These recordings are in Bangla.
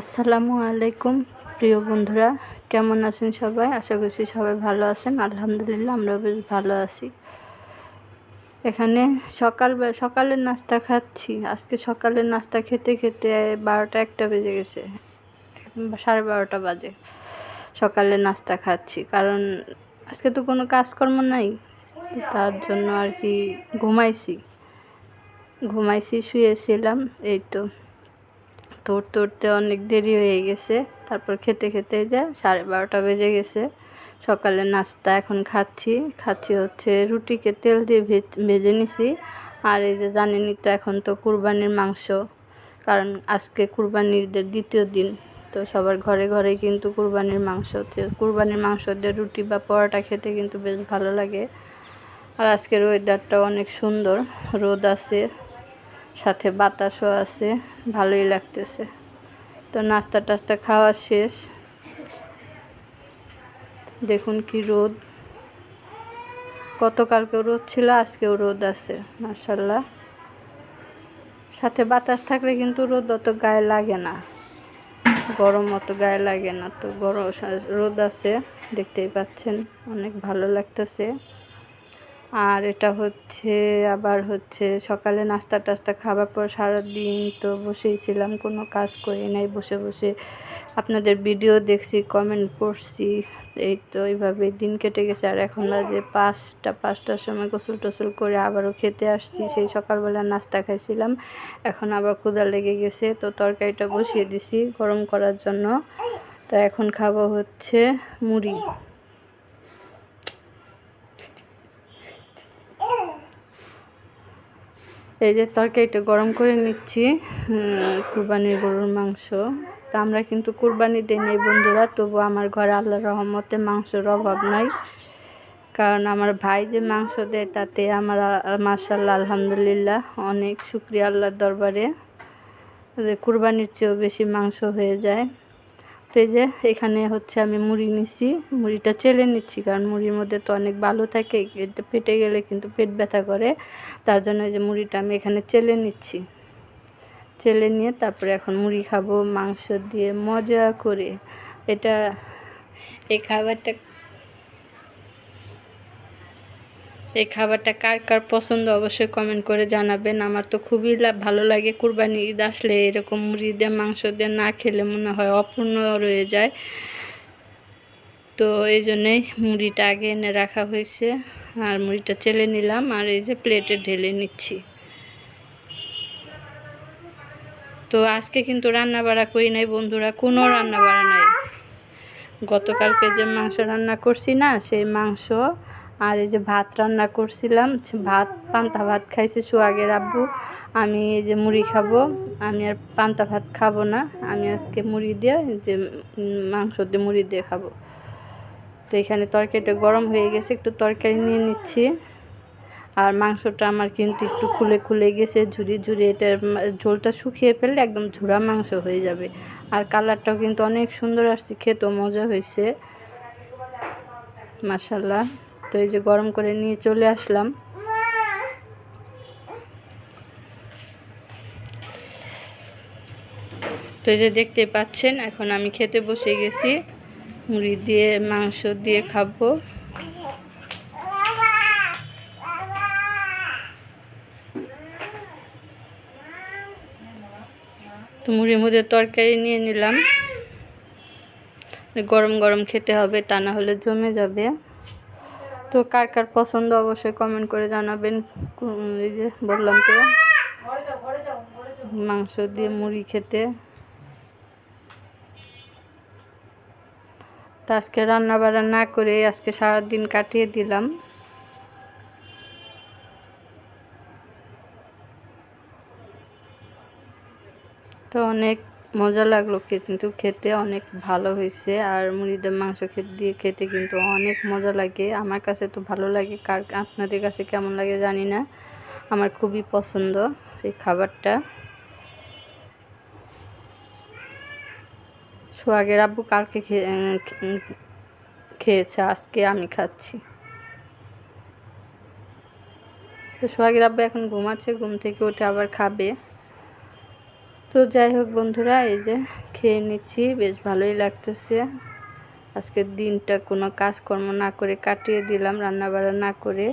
আসসালামু আলাইকুম প্রিয় বন্ধুরা, কেমন আছেন সবাই? আশা করছি সবাই ভালো আছেন। আলহামদুলিল্লাহ আমরাও বেশ ভালো আছি। এখানে সকালের নাস্তা খাচ্ছি। আজকে সকালের নাস্তা খেতে খেতে 12টা-1টা বেজে গেছে, 12:30 বাজে। সকালের নাস্তা খাচ্ছি কারণ আজকে তো কোনো কাজকর্ম নাই, তার জন্য আর কি ঘুমাইছি শুয়েছিলাম। এই তো উঠতে অনেক দেরি হয়ে গেছে। তারপর খেতে খেতে যে 12:30 বেজে গেছে। সকালের নাস্তা এখন খাচ্ছি হচ্ছে রুটিকে তেল দিয়ে ভেজে নিছি। আর এই যে জানেনই তো, এখন তো কুরবানির মাংস, কারণ আজকে কুরবানির ঈদের দ্বিতীয় দিন। তো সবার ঘরে ঘরে কিন্তু কুরবানির মাংস হচ্ছে। কুরবানির মাংস দিয়ে রুটি বা পরোটা খেতে কিন্তু বেশ ভালো লাগে। আর আজকের ওয়েদারটাও অনেক সুন্দর, রোদ আছে, সাথে বাতাসও আছে, ভালোই লাগতেছে। তো নাস্তা টাস্তা খাওয়া শেষ। দেখুন কি রোদ, গতকালকেও রোদ ছিল, আজকেও রোদ আছে মাশাআল্লাহ। সাথে বাতাস থাকলে কিন্তু রোদ অত গায়ে লাগে না, গরম অত গায়ে লাগে না। তো রোদ আছে, দেখতেই পাচ্ছেন, অনেক ভালো লাগতেছে। আর এটা আবার সকালে নাস্তা টাস্তা খাবার পর সারাদিন তো বসেই ছিলাম, কোনো কাজ করি নাই, বসে বসে আপনাদের ভিডিও দেখছি, কমেন্ট পড়ছি। এই তো এইভাবে দিন কেটে গেছে। আর এখন বাজে 5টার সময় গোসল টোসল করে আবারও খেতে আসছি। সেই সকালবেলা নাস্তা খাইছিলাম, এখন আবার ক্ষুধা লেগে গেছে। তো তরকারিটা বসিয়ে দিছি গরম করার জন্য। তো এখন খাবো মুড়ি। এই যে তরকারিটা গরম করে নিচ্ছি, কুরবানির গরুর মাংস। তো আমরা কিন্তু কুরবানি দিই নাই বন্ধুরা, তবু আমার ঘরে আল্লাহর রহমতে মাংসের অভাব নাই। কারণ আমার ভাই যে মাংস দেয় তাতে আমার মাশাআল্লাহ আলহামদুলিল্লাহ অনেক শুকরিয়া আল্লাহর দরবারে, কুরবানির চেয়েও বেশি মাংস হয়ে যায়। তো এই যে এখানে আমি মুড়ি নিছি, মুড়িটা চেলে নিচ্ছি, কারণ মুড়ির মধ্যে তো অনেক বালু থাকে, এটা ফেটে গেলে কিন্তু পেট ব্যথা করে। তার জন্য এই যে মুড়িটা আমি এখানে চেলে নিচ্ছি। চেলে নিয়ে তারপরে এখন মুড়ি খাবো মাংস দিয়ে মজা করে। এই খাবারটা কার কার পছন্দ অবশ্যই কমেন্ট করে জানাবেন। আমার তো খুবই ভালো লাগে। কুরবানি ঈদ আসলে এরকম মুড়ি দিয়ে মাংস দিয়ে না খেলে মনে হয় অপূর্ণ রয়ে যায়। তো এই জন্যেই মুড়িটা আগে এনে রাখা হয়েছে, আর মুড়িটা চেলে নিলাম, আর এই যে প্লেটে ঢেলে নিচ্ছি। তো আজকে কিন্তু রান্না বাড়া করি নাই বন্ধুরা, কোনো রান্না বাড়া নাই। গতকালকে যে মাংস রান্না করছি না, সেই মাংস আর এই যে ভাত রান্না করছিলাম, পান্তা ভাত খাইছে সোহাগের আব্বু। আমি এই যে মুড়ি খাবো, আমি আর পান্তা ভাত খাবো না। আমি আজকে মুড়ি দিয়ে মাংস দিয়ে মুড়ি দিয়ে খাবো। তো এখানে তরকারিটা গরম হয়ে গেছে, একটু তরকারি নিয়ে নিচ্ছি। আর মাংসটা আমার কিন্তু একটু খুলে গেছে, ঝুরি। এটার ঝোলটা শুকিয়ে ফেললে একদম ঝুরা মাংস হয়ে যাবে। আর কালারটাও কিন্তু অনেক সুন্দর আসছে, খেতেও মজা হয়েছে মাশাআল্লাহ। তো এই যে গরম করে নিয়ে চলে আসলাম। তো এই যে দেখতে পাচ্ছেন, এখন আমি খেতে বসে গেছি, মুড়ি দিয়ে মাংস দিয়ে খাবো। তো মুড়ির মধ্যে তরকারি নিয়ে নিলাম, গরম গরম খেতে হবে, তা না হলে জমে যাবে। তো কার কার পছন্দ অবশ্যই কমেন্ট করে জানাবেন। এই যে বললাম তো, মাংস দিয়ে মুড়ি খেতে। তো আজকে রান্না বান্না না করে আজকে সারাদিন কাটিয়ে দিলাম। তো অনেক মজা লাগলো, কিন্তু খেতে অনেক ভালো হয়েছে। আর মুড়ি দিয়ে মাংস খেতে কিন্তু অনেক মজা লাগে। আমার কাছে তো ভালো লাগে, আপনাদের কাছে কেমন লাগে জানি না। আমার খুবই পছন্দ এই খাবারটা। সোহাগের আব্বু কালকে খেয়েছে, আজকে আমি খাচ্ছি। তো সোহাগের আব্বু এখন ঘুমাচ্ছে, ঘুম থেকে উঠে আবার খাবে। তো যাই হোক বন্ধুরা, এই যে খেয়ে নিচ্ছি, বেশ ভালোই লাগতেছে। আজকের দিনটা কোনো কাজকর্ম না করে কাটিয়ে দিলাম, রান্নাবাড়া না করে।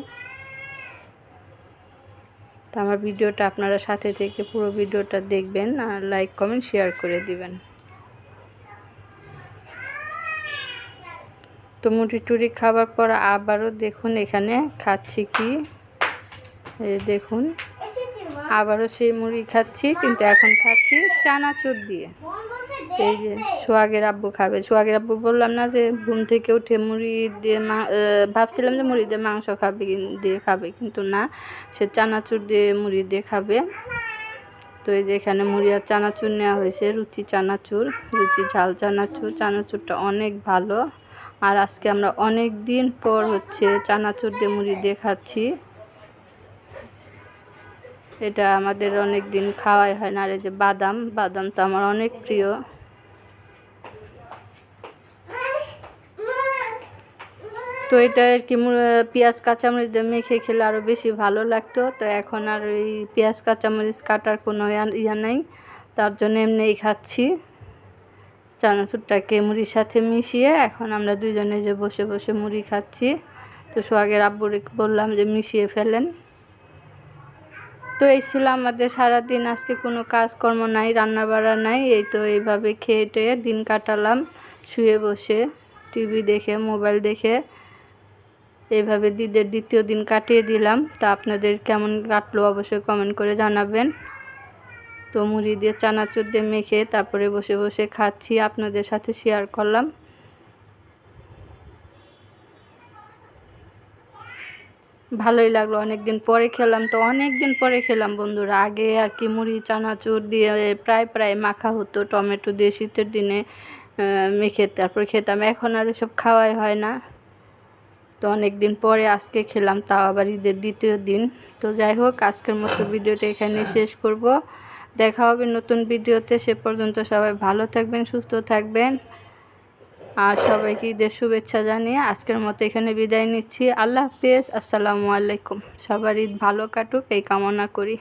তো আমার ভিডিওটা আপনারা সাথে থেকে পুরো ভিডিওটা দেখবেন, আর লাইক কমেন্ট শেয়ার করে দিবেন। তো মুড়ি টুড়ি খাবার পর আবারও দেখুন এখানে খাচ্ছি কি, এই দেখুন আবারও সেই মুড়ি খাচ্ছি, কিন্তু এখন খাচ্ছি চানাচুর দিয়ে। এই যে সোহাগের আব্বু খাবে। সোহাগের আব্বু বললাম না যে ঘুম থেকে উঠে মুড়ি দিয়ে ভাবছিলাম যে মুড়ি দিয়ে মাংস খাবে, কিন্তু না, সে চানাচুর দিয়ে মুড়ি দিয়ে খাবে। তো এই যে এখানে মুড়ি আর চানাচুর নেওয়া হয়েছে, রুচি চানাচুর, রুচি ঝাল চানাচুর। চানাচুরটা অনেক ভালো, আর আজকে আমরা অনেক দিন পর হচ্ছে চানাচুর দিয়ে মুড়ি দিয়ে খাচ্ছি। এটা আমাদের অনেক দিন খাওয়াই হয় না। আর এই যে বাদাম, বাদাম তো আমার অনেক প্রিয়। তো এটা আর কি পেঁয়াজ কাঁচামরিচ দিয়ে মেখে খেলে আরও বেশি ভালো লাগতো। তো এখন আর ওই পেঁয়াজ কাঁচামরিচ কাটার কোনো ইয়া নাই, তার জন্য এমনিই খাচ্ছি। চানাচুরটাকে মুড়ির সাথে মিশিয়ে এখন আমরা দুজনে যে বসে বসে মুড়ি খাচ্ছি। তো সোহাগের আব্বুরে বললাম যে মিশিয়ে ফেলেন। তো এই ছিল আমাদের সারাদিন, আজকে কোনো কাজকর্ম নাই, রান্নাবাড়া নাই। এই তো এইভাবে খেয়ে টেয়ে দিন কাটালাম, শুয়ে বসে টিভি দেখে, মোবাইল দেখে। এইভাবে ঈদের দ্বিতীয় দিন কাটিয়ে দিলাম। তা আপনাদের কেমন কাটলো অবশ্যই কমেন্ট করে জানাবেন। তো মুড়ি দিয়ে চানাচুর দিয়ে মেখে তারপরে বসে বসে খাচ্ছি, আপনাদের সাথে শেয়ার করলাম। ভালোই লাগলো, অনেক দিন পরে খেলাম। তো অনেক দিন পরে খেলাম বন্ধুরা। আগে আর কি মুড়ি চানাচুর দিয়ে প্রায় মাখা হতো, টমেটো দিয়ে শীতের দিনে মেখে তারপর খেতাম। এখন আর এসব খাওয়াই হয় না। তো অনেক দিন পরে আজকে খেলাম, তাও আবার ঈদের দ্বিতীয় দিন। তো যাই হোক, আজকের মতো ভিডিওটা এখানে শেষ করব। দেখা হবে নতুন ভিডিওতে। সে পর্যন্ত সবাই ভালো থাকবেন, সুস্থ থাকবেন, আর সবাইকে ঈদের শুভেচ্ছা জানিয়ে আজকের মতো এখানে বিদায় নিচ্ছি। আল্লাহ হাফেজ, আসসালামু আলাইকুম। সবার ঈদ ভালো কাটুক এই কামনা করি।